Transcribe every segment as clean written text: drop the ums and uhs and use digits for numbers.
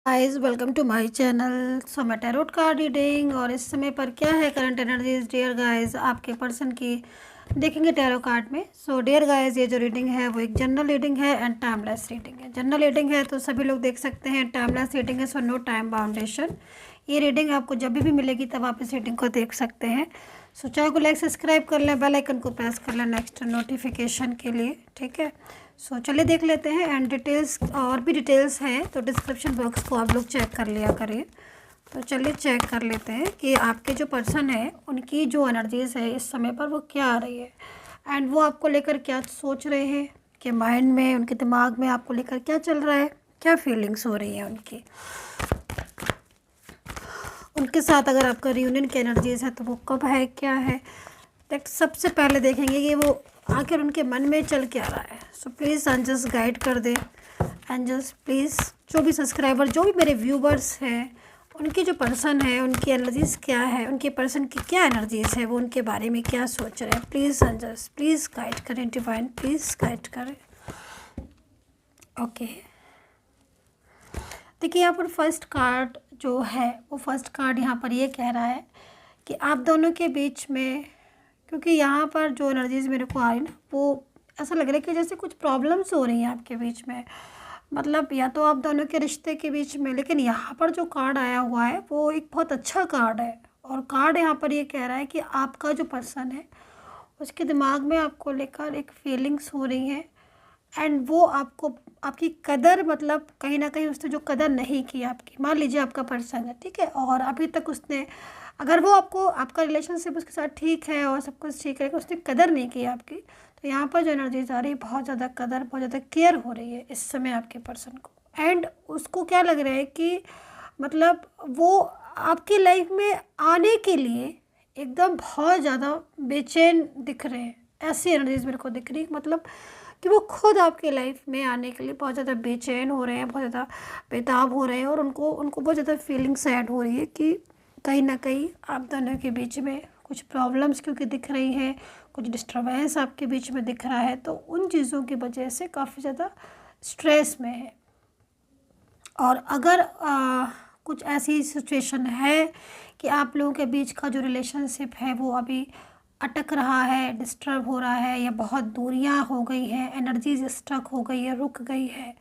Guys welcome to my channel. So मैं tarot card reading और इस समय पर क्या है करंट एनर्जीज डियर गाइस आपके पर्सन की देखेंगे टैरो कार्ड में। सो डियर गाइस ये जो रीडिंग है वो एक जनरल रीडिंग है एंड टाइमलेस रीडिंग है। जनरल रीडिंग है तो सभी लोग देख सकते हैं, टाइमलेस रीडिंग है सो नो टाइम बाउंडेशन। ये रीडिंग आपको जब भी मिलेगी तब आप इस रीडिंग को देख सकते हैं। सो चैनल को लाइक सब्सक्राइब कर लें, बेल आइकन को प्रेस कर लें नेक्स्ट नोटिफिकेशन के लिए, ठीक है। सो चलिए देख लेते हैं एंड डिटेल्स और भी डिटेल्स हैं तो डिस्क्रिप्शन बॉक्स को आप लोग चेक कर लिया करिए। तो चलिए चेक कर लेते हैं कि आपके जो पर्सन है उनकी जो एनर्जीज है इस समय पर वो क्या आ रही है एंड वो आपको लेकर क्या सोच रहे हैं, कि माइंड में उनके दिमाग में आपको लेकर क्या चल रहा है, क्या फीलिंग्स हो रही है उनकी। उनके साथ अगर आपका रियूनियन की एनर्जीज है तो वो कब है, क्या है। देख सबसे पहले देखेंगे कि वो आखिर उनके मन में चल क्या रहा है। सो प्लीज़ एंजल्स गाइड कर दे। एंजल्स प्लीज़ जो भी सब्सक्राइबर, जो भी मेरे व्यूवर्स हैं, उनकी जो पर्सन है उनकी एनर्जीज़ क्या है, उनके पर्सन की क्या एनर्जीज़ है, वो उनके बारे में क्या सोच रहे हैं। प्लीज़ एंजल्स प्लीज़ गाइड करें, डिवाइन प्लीज़ गाइड करें। ओके देखिए यहाँ पर फर्स्ट कार्ड जो है वो फर्स्ट कार्ड यहाँ पर ये कह रहा है कि आप दोनों के बीच में, क्योंकि यहाँ पर जो एनर्जीज मेरे को आ रही ना वो ऐसा लग रहा है कि जैसे कुछ प्रॉब्लम्स हो रही हैं आपके बीच में, मतलब या तो आप दोनों के रिश्ते के बीच में। लेकिन यहाँ पर जो कार्ड आया हुआ है वो एक बहुत अच्छा कार्ड है और कार्ड यहाँ पर ये कह रहा है कि आपका जो पर्सन है उसके दिमाग में आपको लेकर एक फीलिंग्स हो रही हैं एंड वो आपको आपकी कदर, मतलब कहीं ना कहीं उसने जो कदर नहीं की आपकी, मान लीजिए आपका पर्सन है, ठीक है, और अभी तक उसने, अगर वो आपको, आपका रिलेशनशिप उसके साथ ठीक है और सब कुछ ठीक है, उसने कदर नहीं की आपकी, तो यहाँ पर जो एनर्जीज आ रही है बहुत ज़्यादा कदर, बहुत ज़्यादा केयर हो रही है इस समय आपके पर्सन को। एंड उसको क्या लग रहा है कि मतलब वो आपकी लाइफ में आने के लिए एकदम बहुत ज़्यादा बेचैन दिख रहे हैं। ऐसी एनर्जीज मेरे को दिख रही है, मतलब कि वो खुद आपके लाइफ में आने के लिए बहुत ज़्यादा बेचैन हो रहे हैं, बहुत ज़्यादा बेताब हो रहे हैं और उनको उनको बहुत ज़्यादा फीलिंग्स ऐड हो रही है कि कहीं ना कहीं आप दोनों के बीच में कुछ प्रॉब्लम्स क्योंकि दिख रही हैं, कुछ डिस्टर्बेंस आपके बीच में दिख रहा है, तो उन चीज़ों की वजह से काफ़ी ज़्यादा स्ट्रेस में है। और अगर कुछ ऐसी सिचुएशन है कि आप लोगों के बीच का जो रिलेशनशिप है वो अभी अटक रहा है, डिस्टर्ब हो रहा है या बहुत दूरियां हो गई हैं, एनर्जीज स्टक हो गई है, रुक गई है,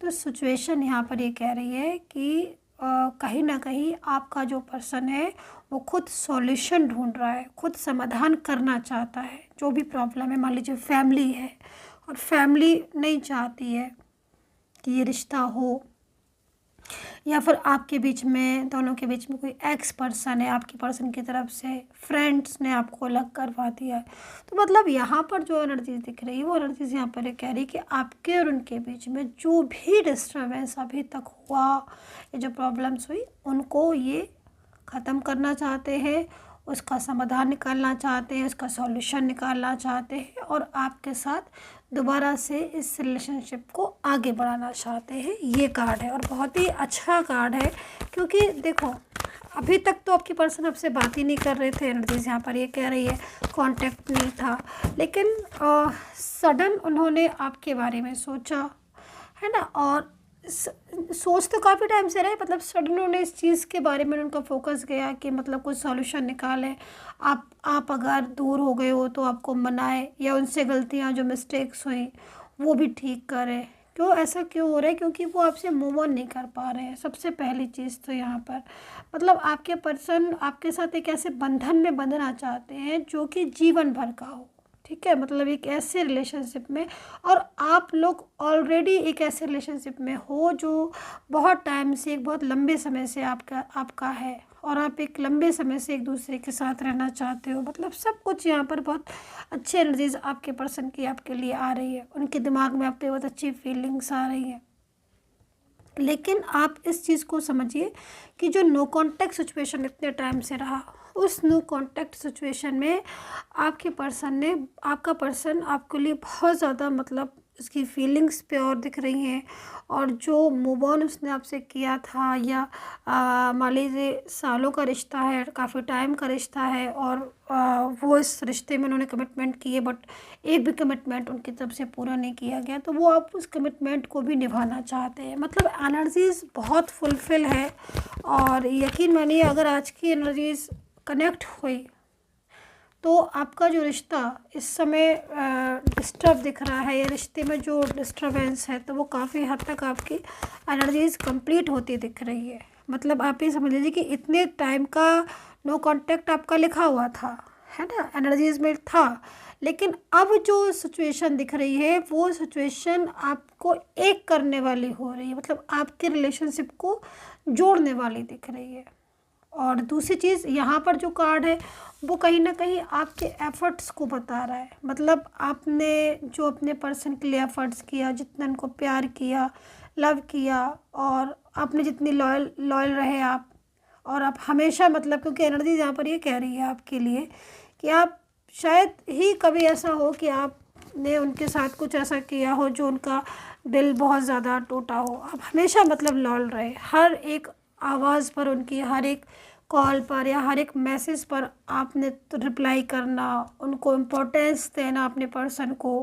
तो सिचुएशन यहाँ पर ये कह रही है कि कहीं ना कहीं आपका जो पर्सन है वो खुद सॉल्यूशन ढूंढ रहा है, खुद समाधान करना चाहता है जो भी प्रॉब्लम है। मान लीजिए फैमिली है और फैमिली नहीं चाहती है कि ये रिश्ता हो, या फिर आपके बीच में, दोनों के बीच में कोई एक्स पर्सन है, आपके पर्सन की तरफ से फ्रेंड्स ने आपको अलग करवा दिया है। तो मतलब यहाँ पर जो एनर्जीज दिख रही है वो एनर्जीज यहाँ पर कह रही है कि आपके और उनके बीच में जो भी डिस्टर्बेंस अभी तक हुआ, ये जो प्रॉब्लम्स हुई, उनको ये ख़त्म करना चाहते हैं, उसका समाधान निकालना चाहते हैं, उसका सॉल्यूशन निकालना चाहते हैं और आपके साथ दोबारा से इस रिलेशनशिप को आगे बढ़ाना चाहते हैं। ये कार्ड है और बहुत ही अच्छा कार्ड है, क्योंकि देखो अभी तक तो आपकी पर्सन आपसे बात ही नहीं कर रहे थे, एनर्जीज यहाँ पर ये कह रही है कांटेक्ट नहीं था, लेकिन सडन उन्होंने आपके बारे में सोचा है ना, और सोच तो काफ़ी टाइम से रहे, मतलब सडन उन्होंने इस चीज़ के बारे में उनका फोकस गया कि मतलब कुछ सॉल्यूशन निकालें। आप अगर दूर हो गए हो तो आपको मनाए या उनसे गलतियां जो मिस्टेक्स हुई वो भी ठीक करें। क्यों ऐसा क्यों हो रहा है? क्योंकि वो आपसे मूव ऑन नहीं कर पा रहे हैं। सबसे पहली चीज़ तो यहाँ पर मतलब आपके पर्सन आपके साथ एक ऐसे बंधन में बंधना चाहते हैं जो कि जीवन भर का हो, ठीक है, मतलब एक ऐसे रिलेशनशिप में, और आप लोग ऑलरेडी एक ऐसे रिलेशनशिप में हो जो बहुत टाइम से, एक बहुत लंबे समय से आपका है और आप एक लंबे समय से एक दूसरे के साथ रहना चाहते हो। मतलब सब कुछ यहाँ पर बहुत अच्छी एनर्जीज आपके पर्सन की आपके लिए आ रही है, उनके दिमाग में आप पे बहुत अच्छी फीलिंग्स आ रही हैं। लेकिन आप इस चीज़ को समझिए कि जो नो कांटेक्ट सिचुएशन इतने टाइम से रहा, उस नो कांटेक्ट सिचुएशन में आपके पर्सन ने, आपका पर्सन आपके लिए बहुत ज़्यादा मतलब उसकी फीलिंग्स प्योर दिख रही हैं, और जो मूव ऑन उसने आपसे किया था, या मान लीजिए सालों का रिश्ता है, काफ़ी टाइम का रिश्ता है, और वो इस रिश्ते में उन्होंने कमिटमेंट किए, बट एक भी कमिटमेंट उनकी तरफ से पूरा नहीं किया गया, तो वो आप उस कमिटमेंट को भी निभाना चाहते हैं। मतलब एनर्जीज़ बहुत फुलफिल है, और यकीन मानिए अगर आज की एनर्जीज़ कनेक्ट हुई तो आपका जो रिश्ता इस समय डिस्टर्ब दिख रहा है, या रिश्ते में जो डिस्टर्बेंस है, तो वो काफ़ी हद तक आपकी एनर्जीज़ कंप्लीट होती दिख रही है। मतलब आप ये समझ लीजिए कि इतने टाइम का नो कांटेक्ट आपका लिखा हुआ था, है ना, एनर्जीज़ में था, लेकिन अब जो सिचुएशन दिख रही है वो सिचुएशन आपको एक करने वाली हो रही है, मतलब आपके रिलेशनशिप को जोड़ने वाली दिख रही है। और दूसरी चीज़ यहाँ पर जो कार्ड है वो कहीं ना कहीं आपके एफ़र्ट्स को बता रहा है। मतलब आपने जो अपने पर्सन के लिए एफ़र्ट्स किया, जितना उनको प्यार किया, लव किया, और आपने जितनी लॉयल लॉयल रहे आप, और आप हमेशा, मतलब क्योंकि एनर्जी यहाँ पर ये कह रही है आपके लिए कि आप शायद ही कभी ऐसा हो कि आपने उनके साथ कुछ ऐसा किया हो जो उनका दिल बहुत ज़्यादा टूटा हो। आप हमेशा मतलब लॉयल रहे, हर एक आवाज़ पर, उनकी हर एक कॉल पर या हर एक मैसेज पर आपने तो रिप्लाई करना, उनको इम्पोर्टेंस देना अपने पर्सन को।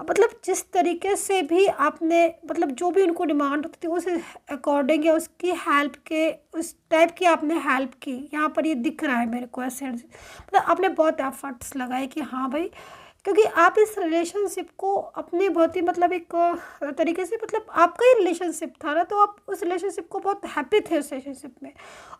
मतलब जिस तरीके से भी आपने, मतलब जो भी उनको डिमांड होती थी उस अकॉर्डिंग या उसकी हेल्प के उस टाइप की आपने हेल्प की। यहाँ पर ये दिख रहा है मेरे को ऐसे, मतलब आपने बहुत एफर्ट्स लगाए कि हाँ भाई, क्योंकि आप इस रिलेशनशिप को अपने बहुत ही, मतलब एक तरीके से, मतलब आपका ही रिलेशनशिप था ना, तो आप उस रिलेशनशिप को बहुत हैप्पी थे उस रिलेशनशिप में।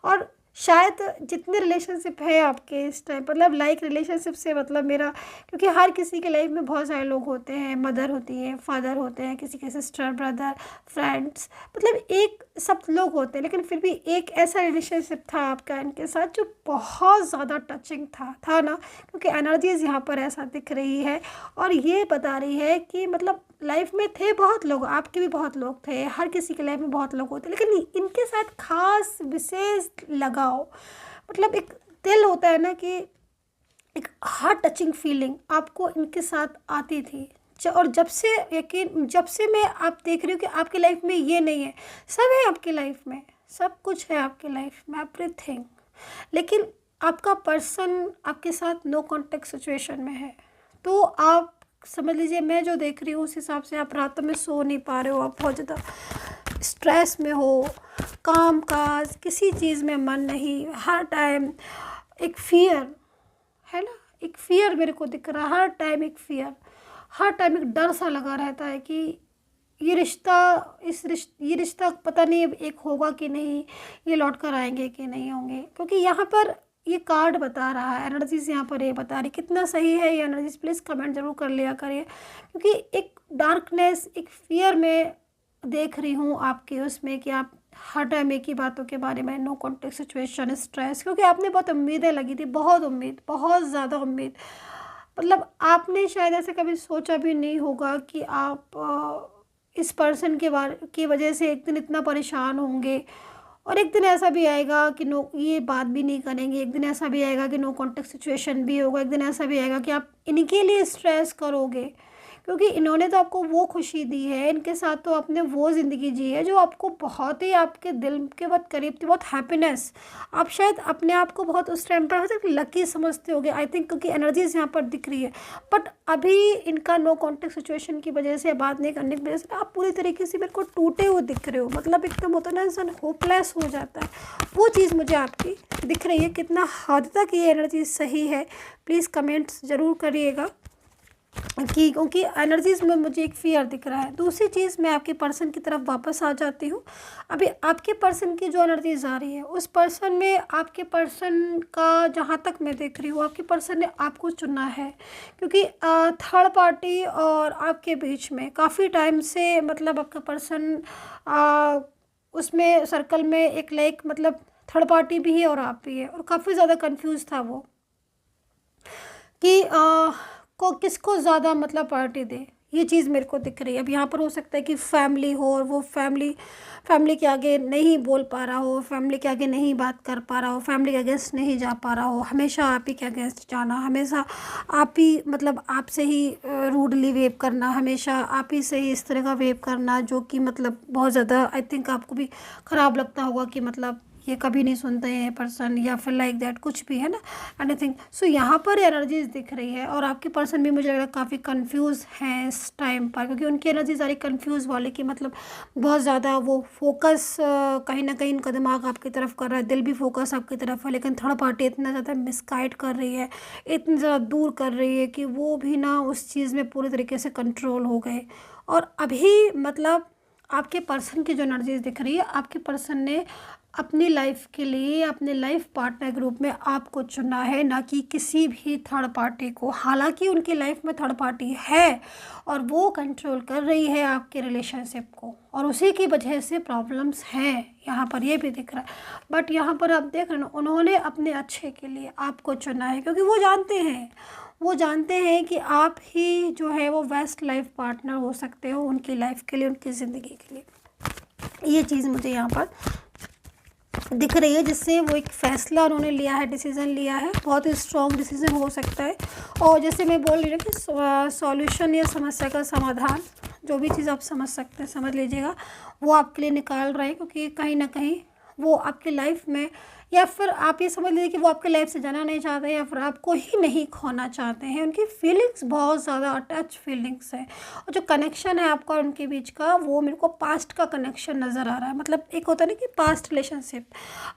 और शायद जितने रिलेशनशिप है आपके इस टाइम, मतलब लाइक रिलेशनशिप से मतलब मेरा, क्योंकि हर किसी के लाइफ में बहुत सारे लोग होते हैं, मदर होती है, फादर होते हैं, किसी के सिस्टर, ब्रदर, फ्रेंड्स, मतलब एक सब लोग होते हैं, लेकिन फिर भी एक ऐसा रिलेशनशिप था आपका इनके साथ जो बहुत ज़्यादा टचिंग था ना, क्योंकि एनर्जीज यहाँ पर ऐसा दिख रही है, और ये बता रही है कि मतलब लाइफ में थे बहुत लोग, आपके भी बहुत लोग थे, हर किसी के लाइफ में बहुत लोग होते, लेकिन इनके साथ खास विशेष लगाव, मतलब एक दिल होता है ना कि एक हार्ट टचिंग फीलिंग आपको इनके साथ आती थी। और जब से, यकीन, जब से मैं आप देख रही हूँ कि आपकी लाइफ में ये नहीं है, सब है आपकी लाइफ में, सब कुछ है आपकी लाइफ में, एवरीथिंग, लेकिन आपका पर्सन आपके साथ नो कॉन्टेक्ट सिचुएशन में है। तो आप समझ लीजिए, मैं जो देख रही हूँ उस हिसाब से आप रातों में सो नहीं पा रहे हो, आप बहुत ज़्यादा स्ट्रेस में हो, काम काज किसी चीज़ में मन नहीं, हर टाइम एक फियर है ना, एक फियर मेरे को दिख रहा है, हर टाइम एक फियर, हर टाइम एक डर सा लगा रहता है कि ये रिश्ता, ये रिश्ता पता नहीं एक होगा कि नहीं, ये लौट कर आएंगे कि नहीं होंगे। क्योंकि यहाँ पर ये कार्ड बता रहा है, एनर्जीज यहाँ पर ये बता रही, कितना सही है ये एनर्जीज, प्लीज़ कमेंट जरूर कर लिया करिए, क्योंकि एक डार्कनेस, एक फियर में देख रही हूँ आपके उसमें कि आप हर टाइम एक ही बातों के बारे में, नो कॉन्टेक्ट सिचुएशन, स्ट्रेस, क्योंकि आपने बहुत उम्मीदें लगी थी, बहुत उम्मीद, बहुत ज़्यादा उम्मीद, मतलब आपने शायद ऐसे कभी सोचा भी नहीं होगा कि आप इस पर्सन के बारे की वजह से एक दिन इतना परेशान होंगे, और एक दिन ऐसा भी आएगा कि नो, ये बात भी नहीं करेंगे, एक दिन ऐसा भी आएगा कि नो कॉन्टेक्ट सिचुएशन भी होगा, एक दिन ऐसा भी आएगा कि आप इनके लिए स्ट्रेस करोगे, क्योंकि इन्होंने तो आपको वो खुशी दी है, इनके साथ तो आपने वो ज़िंदगी जी है जो आपको बहुत ही आपके दिल के बहुत करीब थी, बहुत हैप्पीनेस। आप शायद अपने आप को बहुत उस टाइम पर लकी समझते होगे, आई थिंक, क्योंकि एनर्जीज यहाँ पर दिख रही है। बट अभी इनका नो कॉन्टेक्ट सिचुएशन की वजह से, बात नहीं करने की वजह से, आप पूरी तरीके से मेरे को टूटे हुए दिख रहे हो, मतलब एकदम होता है ना, इंसान होपलेस हो जाता है, वो चीज़ मुझे आपकी दिख रही है। कितना हद तक ये एनर्जी सही है, प्लीज़ कमेंट्स ज़रूर करिएगा, क्योंकि एनर्जीज में मुझे एक फियर दिख रहा है। दूसरी चीज़, मैं आपके पर्सन की तरफ वापस आ जाती हूँ। अभी आपके पर्सन की जो एनर्जीज आ रही है, उस पर्सन में, आपके पर्सन का जहाँ तक मैं देख रही हूँ, आपके पर्सन ने आपको चुना है, क्योंकि थर्ड पार्टी और आपके बीच में काफ़ी टाइम से, मतलब आपका पर्सन उसमें सर्कल में एक लाइक, मतलब थर्ड पार्टी भी है और आप भी है, और काफ़ी ज़्यादा कंफ्यूज था वो कि को किसको ज़्यादा मतलब प्रायोरिटी दे, ये चीज़ मेरे को दिख रही है। अब यहाँ पर हो सकता है कि फैमिली हो और वो फैमिली के आगे नहीं बोल पा रहा हो, फैमिली के आगे नहीं बात कर पा रहा हो, फैमिली के अगेंस्ट नहीं जा पा रहा हो, हमेशा आप ही के अगेंस्ट जाना, हमेशा आप ही मतलब आपसे ही रूडली वेव करना, हमेशा आप ही से ही इस तरह का वेव करना जो कि मतलब बहुत ज़्यादा आई थिंक आपको भी ख़राब लगता होगा कि मतलब ये कभी नहीं सुनते हैं पर्सन, या फिर लाइक दैट कुछ भी है ना, एनीथिंग। सो यहाँ पर एनर्जीज दिख रही है और आपके पर्सन भी मुझे लग रहा है काफ़ी कंफ्यूज हैं इस टाइम पर, क्योंकि उनकी एनर्जी सारी कंफ्यूज वाली कि मतलब बहुत ज़्यादा वो फोकस कहीं ना कहीं उनका दिमाग आपकी तरफ कर रहा है, दिल भी फोकस आपकी तरफ है, लेकिन थर्ड पार्टी इतना ज़्यादा मिसगाइड कर रही है, इतनी ज़्यादा दूर कर रही है कि वो भी ना उस चीज़ में पूरी तरीके से कंट्रोल हो गए। और अभी मतलब आपके पर्सन की जो एनर्जीज दिख रही है, आपके पर्सन ने अपनी लाइफ के लिए अपने लाइफ पार्टनर के रूप में आपको चुना है, ना कि किसी भी थर्ड पार्टी को। हालांकि उनकी लाइफ में थर्ड पार्टी है और वो कंट्रोल कर रही है आपके रिलेशनशिप को, और उसी की वजह से प्रॉब्लम्स हैं यहाँ पर, ये भी दिख रहा है। बट यहाँ पर आप देख रहे हैं उन्होंने अपने अच्छे के लिए आपको चुना है, क्योंकि वो जानते हैं कि आप ही जो है वो बेस्ट लाइफ पार्टनर हो सकते हो उनकी लाइफ के लिए, उनकी ज़िंदगी के लिए। ये चीज़ मुझे यहाँ पर दिख रही है, जिससे वो एक फ़ैसला उन्होंने लिया है, डिसीज़न लिया है, बहुत ही स्ट्रॉन्ग डिसीज़न हो सकता है। और जैसे मैं बोल रही हूँ कि सॉल्यूशन या समस्या का समाधान, जो भी चीज़ आप समझ सकते हैं समझ लीजिएगा, वो आपके लिए निकाल रहे हैं, क्योंकि कहीं ना कहीं वो आपकी लाइफ में, या फिर आप ये समझ लीजिए कि वो आपके लाइफ से जाना नहीं चाहते, या फिर आपको ही नहीं खोना चाहते हैं। उनकी फीलिंग्स बहुत ज़्यादा अटैच फीलिंग्स है, और जो कनेक्शन है आपका और उनके बीच का, वो मेरे को पास्ट का कनेक्शन नज़र आ रहा है। मतलब एक होता है ना कि पास्ट रिलेशनशिप,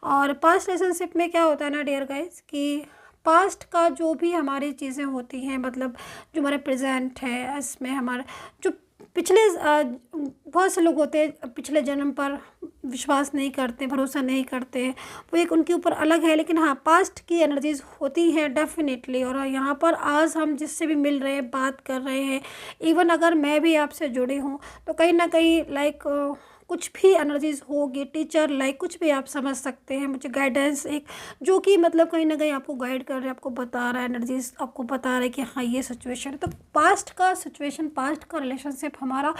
और पास्ट रिलेशनशिप में क्या होता है ना डियर गाइस, कि पास्ट का जो भी हमारी चीज़ें होती हैं, मतलब जो हमारे प्रेजेंट है, इसमें हमारा जो पिछले बहुत से लोग होते हैं पिछले जन्म पर विश्वास नहीं करते, भरोसा नहीं करते, वो एक उनके ऊपर अलग है। लेकिन हाँ, पास्ट की एनर्जीज होती हैं डेफिनेटली। और यहाँ पर आज हम जिससे भी मिल रहे हैं, बात कर रहे हैं, इवन अगर मैं भी आपसे जुड़ी हूँ, तो कहीं ना कहीं लाइक कुछ भी एनर्जीज होगी, टीचर लाइक कुछ भी आप समझ सकते हैं, मुझे गाइडेंस एक जो कि मतलब कहीं ना कहीं आपको गाइड कर रहा है, आपको बता रहा है, एनर्जीज आपको बता रहा है कि हाँ ये सिचुएशन है। तो पास्ट का सिचुएशन, पास्ट का रिलेशनशिप हमारा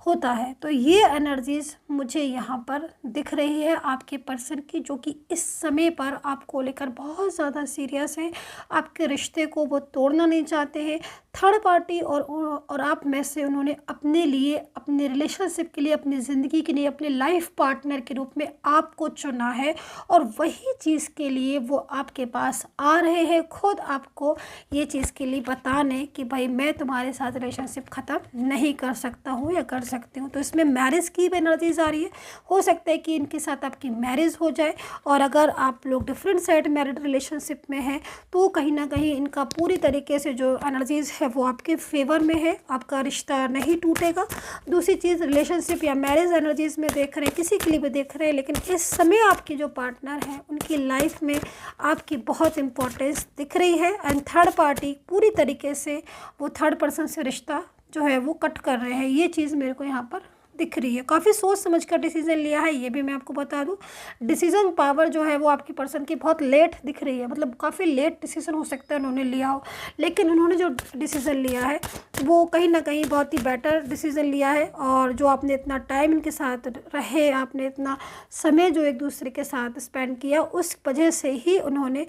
होता है। तो ये एनर्जीज मुझे यहाँ पर दिख रही है आपके पर्सन की, जो कि इस समय पर आपको लेकर बहुत ज़्यादा सीरियस है, आपके रिश्ते को वो तोड़ना नहीं चाहते हैं। थर्ड पार्टी और आप में से उन्होंने अपने लिए, अपने रिलेशनशिप के लिए, अपनी ज़िंदगी के लिए, अपने लाइफ पार्टनर के रूप में आपको चुना है, और वही चीज़ के लिए वो आपके पास आ रहे हैं, खुद आपको ये चीज़ के लिए बताने कि भाई मैं तुम्हारे साथ रिलेशनशिप ख़त्म नहीं कर सकता हूँ या कर सकती हूँ। तो इसमें मैरिज की भी एनर्जीज आ रही है, हो सकता है कि इनके साथ आपकी मैरिज हो जाए, और अगर आप लोग डिफरेंट साइड मैरिड रिलेशनशिप में हैं, तो कहीं ना कहीं इनका पूरी तरीके से जो एनर्जीज है वो आपके फेवर में है, आपका रिश्ता नहीं टूटेगा। दूसरी चीज़, रिलेशनशिप या मैरिज एनर्जीज में देख रहे हैं, किसी के लिए भी देख रहे हैं, लेकिन इस समय आपके जो पार्टनर हैं उनकी लाइफ में आपकी बहुत इंपॉर्टेंस दिख रही है। एंड थर्ड पार्टी पूरी तरीके से वो थर्ड पर्सन से रिश्ता जो है वो कट कर रहे हैं, ये चीज़ मेरे को यहाँ पर दिख रही है। काफ़ी सोच समझ कर डिसीजन लिया है, ये भी मैं आपको बता दूं। डिसीजन पावर जो है वो आपकी पर्सन की बहुत लेट दिख रही है, मतलब काफ़ी लेट डिसीजन हो सकता है उन्होंने लिया हो, लेकिन उन्होंने जो डिसीजन लिया है वो कहीं ना कहीं बहुत ही बेटर डिसीजन लिया है। और जो आपने इतना टाइम इनके साथ रहे, आपने इतना समय जो एक दूसरे के साथ स्पेंड किया, उस वजह से ही उन्होंने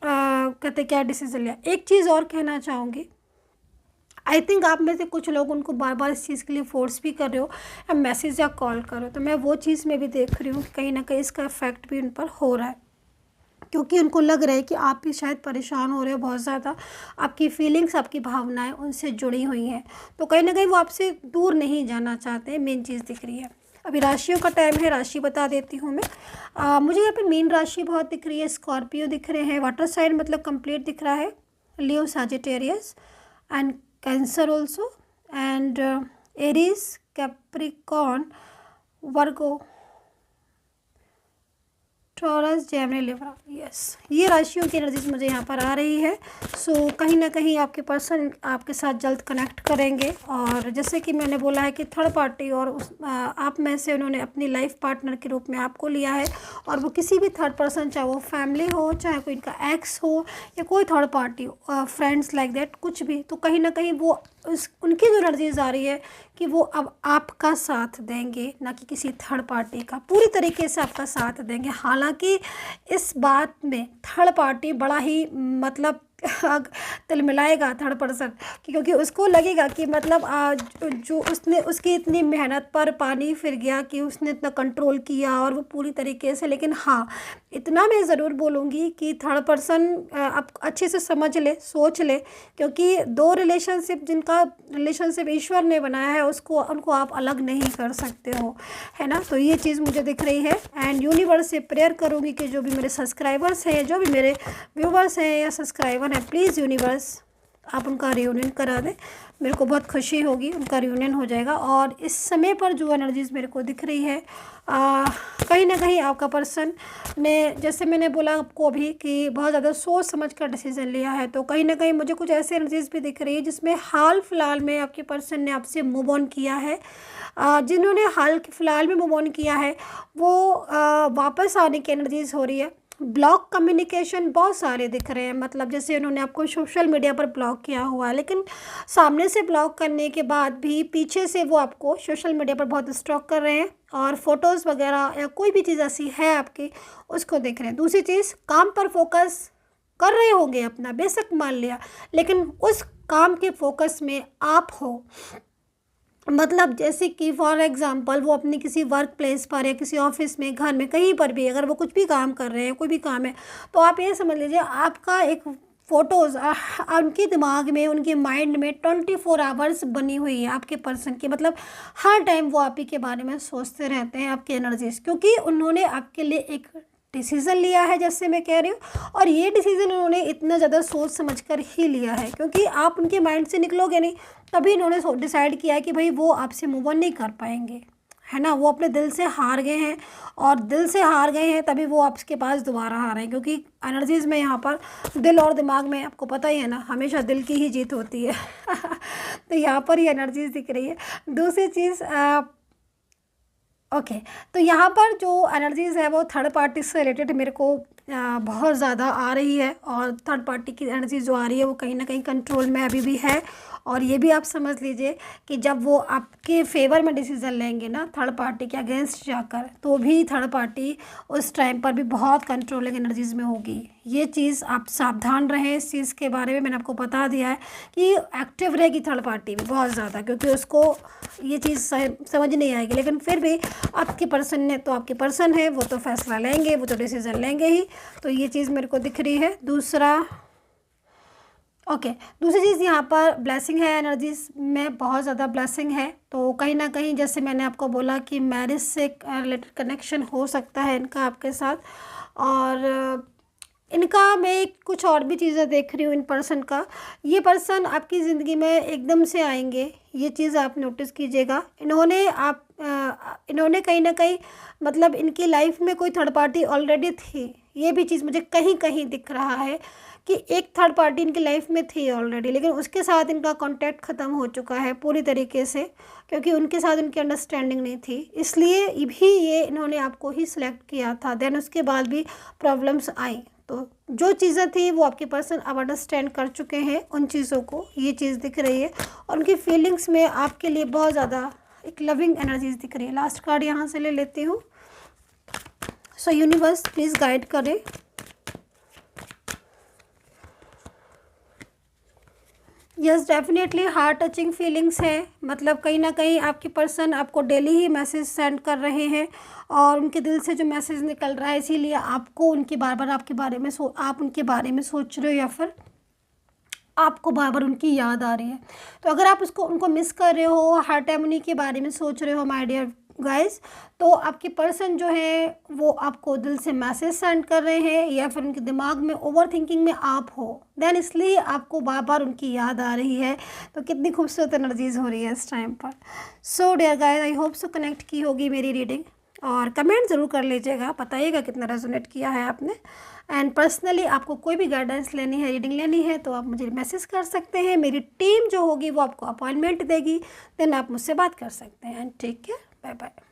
कहते क्या डिसीजन लिया। एक चीज़ और कहना चाहूँगी, आई थिंक आप में से कुछ लोग उनको बार बार इस चीज़ के लिए फोर्स भी कर रहे हो, या मैसेज या कॉल करो, तो मैं वो चीज़ में भी देख रही हूँ कि कहीं ना कहीं इसका इफेक्ट भी उन पर हो रहा है, क्योंकि उनको लग रहा है कि आप भी शायद परेशान हो रहे हो बहुत ज़्यादा, आपकी फीलिंग्स, आपकी भावनाएं उनसे जुड़ी हुई हैं, तो कहीं ना कहीं वो आपसे दूर नहीं जाना चाहते हैं, मेन चीज़ दिख रही है। अभी राशियों का टाइम है, राशि बता देती हूँ मैं। मुझे यहाँ पे मीन राशि बहुत दिख रही है, स्कॉर्पियो दिख रहे हैं, वाटर साइन मतलब कंप्लीट दिख रहा है, Leo, Sagittarius and Cancer also, and Aries, Capricorn, Virgo, Taurus, Gemini, Libra. Yes, ये राशियों की एनर्जीज मुझे यहाँ पर आ रही है। सो कहीं ना कहीं आपके पर्सन आपके साथ जल्द कनेक्ट करेंगे, और जैसे कि मैंने बोला है कि थर्ड पार्टी और आप में से उन्होंने अपनी लाइफ पार्टनर के रूप में आपको लिया है, और वो किसी भी थर्ड पर्सन, चाहे वो फैमिली हो, चाहे कोई इनका एक्स हो, या कोई थर्ड पार्टी हो, फ्रेंड्स लाइक दैट, कुछ भी, तो कहीं ना कहीं वो उनकी जो एनर्जीज आ रही है कि वो अब आपका साथ देंगे, ना कि किसी थर्ड पार्टी का, पूरी तरीके से आपका साथ देंगे। हालांकि इस बात में थर्ड पार्टी बड़ा ही मतलब तिलमिलाएगा थर्ड पर्सन, क्योंकि उसको लगेगा कि मतलब जो उसने उसकी इतनी मेहनत पर पानी फिर गया कि उसने इतना कंट्रोल किया और वो पूरी तरीके से। लेकिन हाँ, इतना मैं ज़रूर बोलूँगी कि थर्ड पर्सन आप अच्छे से समझ ले, सोच ले, क्योंकि दो रिलेशनशिप, जिनका रिलेशनशिप ईश्वर ने बनाया है, उसको उनको आप अलग नहीं कर सकते हो, है ना। तो ये चीज़ मुझे दिख रही है। एंड यूनिवर्स से प्रेयर करूँगी कि जो भी मेरे सब्सक्राइबर्स हैं, जो भी मेरे व्यूवर्स हैं या सब्सक्राइबर हैं, प्लीज़ यूनिवर्स आप उनका रियूनियन करा दें। मेरे को बहुत खुशी होगी, उनका रियूनियन हो जाएगा। और इस समय पर जो एनर्जीज़ मेरे को दिख रही है, कहीं ना कहीं आपका पर्सन ने, जैसे मैंने बोला आपको अभी कि बहुत ज़्यादा सोच समझ कर डिसीज़न लिया है, तो कहीं ना कहीं मुझे कुछ ऐसी एनर्जीज़ भी दिख रही है जिसमें हाल फिलहाल में आपके पर्सन ने आपसे मूव ऑन किया है। जिन्होंने हाल फिलहाल में मूव ऑन किया है वो वापस आने की एनर्जीज़ हो रही है। ब्लॉक कम्युनिकेशन बहुत सारे दिख रहे हैं, मतलब जैसे उन्होंने आपको सोशल मीडिया पर ब्लॉक किया हुआ है, लेकिन सामने से ब्लॉक करने के बाद भी पीछे से वो आपको सोशल मीडिया पर बहुत स्टॉक कर रहे हैं और फ़ोटोज़ वगैरह या कोई भी चीज़ ऐसी है आपकी, उसको देख रहे हैं। दूसरी चीज़, काम पर फोकस कर रहे होंगे अपना, बेशक मान लिया, लेकिन उस काम के फोकस में आप हो। मतलब जैसे कि फॉर एग्ज़ाम्पल वो अपनी किसी वर्क प्लेस पर या किसी ऑफिस में, घर में, कहीं पर भी अगर वो कुछ भी काम कर रहे हैं, कोई भी काम है, तो आप ये समझ लीजिए आपका एक फ़ोटोज़ उनके दिमाग में, उनके माइंड में 24 आवर्स बनी हुई है आपके पर्सन की। मतलब हर टाइम वो आप ही के बारे में सोचते रहते हैं, आपकी एनर्जीज़, क्योंकि उन्होंने आपके लिए एक डिसीज़न लिया है, जैसे मैं कह रही हूँ। और ये डिसीज़न उन्होंने इतना ज़्यादा सोच समझ कर ही लिया है, क्योंकि आप उनके माइंड से निकलोगे नहीं, तभी इन्होंने डिसाइड किया है कि भाई वो आपसे मूव ऑन नहीं कर पाएंगे, है ना। वो अपने दिल से हार गए हैं, और दिल से हार गए हैं तभी वो आपके पास दोबारा आ रहे हैं, क्योंकि एनर्जीज़ में यहाँ पर दिल और दिमाग में, आपको पता ही है ना, हमेशा दिल की ही जीत होती है। तो यहाँ पर ये एनर्जीज़ दिख रही है। दूसरी चीज़, ओके, तो यहाँ पर जो एनर्जीज़ है वो थर्ड पार्टी से रिलेटेड मेरे को बहुत ज़्यादा आ रही है, और थर्ड पार्टी की एनर्जी जो आ रही है वो कहीं ना कहीं कंट्रोल में अभी भी है। और ये भी आप समझ लीजिए कि जब वो आपके फेवर में डिसीज़न लेंगे ना, थर्ड पार्टी के अगेंस्ट जाकर, तो भी थर्ड पार्टी उस टाइम पर भी बहुत कंट्रोलिंग एनर्जीज़ में होगी। ये चीज़ आप सावधान रहें, इस चीज़ के बारे में मैंने आपको बता दिया है कि एक्टिव रहेगी थर्ड पार्टी भी बहुत ज़्यादा, क्योंकि उसको ये चीज़ समझ नहीं आएगी। लेकिन फिर भी आपके पर्सन ने, तो आपके पर्सन है, वो तो फैसला लेंगे, वो तो डिसीज़न लेंगे ही। तो ये चीज़ मेरे को दिख रही है। दूसरा, दूसरी चीज़ यहाँ पर ब्लेसिंग है, एनर्जीज में बहुत ज़्यादा ब्लेसिंग है। तो कहीं ना कहीं जैसे मैंने आपको बोला कि मैरिज से रिलेटेड कनेक्शन हो सकता है इनका आपके साथ, और इनका मैं कुछ और भी चीज़ें देख रही हूँ इन पर्सन का। ये पर्सन आपकी ज़िंदगी में एकदम से आएंगे, ये चीज़ आप नोटिस कीजिएगा। इन्होंने कहीं ना कहीं, मतलब इनकी लाइफ में कोई थर्ड पार्टी ऑलरेडी थी, ये भी चीज़ मुझे कहीं कहीं दिख रहा है कि एक थर्ड पार्टी इनकी लाइफ में थी ऑलरेडी, लेकिन उसके साथ इनका कांटेक्ट ख़त्म हो चुका है पूरी तरीके से, क्योंकि उनके साथ उनकी अंडरस्टैंडिंग नहीं थी, इसलिए भी ये इन्होंने आपको ही सिलेक्ट किया था। देन उसके बाद भी प्रॉब्लम्स आई, तो जो चीज़ें थी वो आपके पर्सन अब अंडरस्टैंड कर चुके हैं उन चीज़ों को, ये चीज़ दिख रही है। और उनकी फीलिंग्स में आपके लिए बहुत ज़्यादा एक लविंग एनर्जीज दिख रही है। लास्ट कार्ड यहाँ से ले लेती हूँ। सो यूनिवर्स प्लीज़ गाइड करें। Yes, definitely heart touching feelings है, मतलब कहीं ना कहीं आपके पर्सन आपको डेली ही मैसेज सेंड कर रहे हैं, और उनके दिल से जो मैसेज निकल रहा है, इसीलिए आपको उनके बार बार आपके बारे में आप उनके बारे में सोच रहे हो, या फिर आपको बार बार उनकी याद आ रही है। तो अगर आप उनको मिस कर रहे हो, हर टाइम उन्हीं के बारे में सोच रहे हो माय डियर गाइस, तो आपके पर्सन जो है वो आपको दिल से मैसेज सेंड कर रहे हैं, या फिर उनके दिमाग में ओवर थिंकिंग में आप हो, देन इसलिए आपको बार बार उनकी याद आ रही है। तो कितनी खूबसूरत एनर्जीज हो रही है इस टाइम पर। So dear guys, I hope so connect की होगी मेरी रीडिंग, और कमेंट ज़रूर कर लीजिएगा, बताइएगा कितना रेजोनेट किया है आपने। एंड पर्सनली आपको कोई भी गाइडेंस लेनी है, रीडिंग लेनी है, तो आप मुझे मैसेज कर सकते हैं। मेरी टीम जो होगी वो आपको अपॉइंटमेंट देगी, देन आप मुझसे बात कर सकते हैं। And take care, bye bye.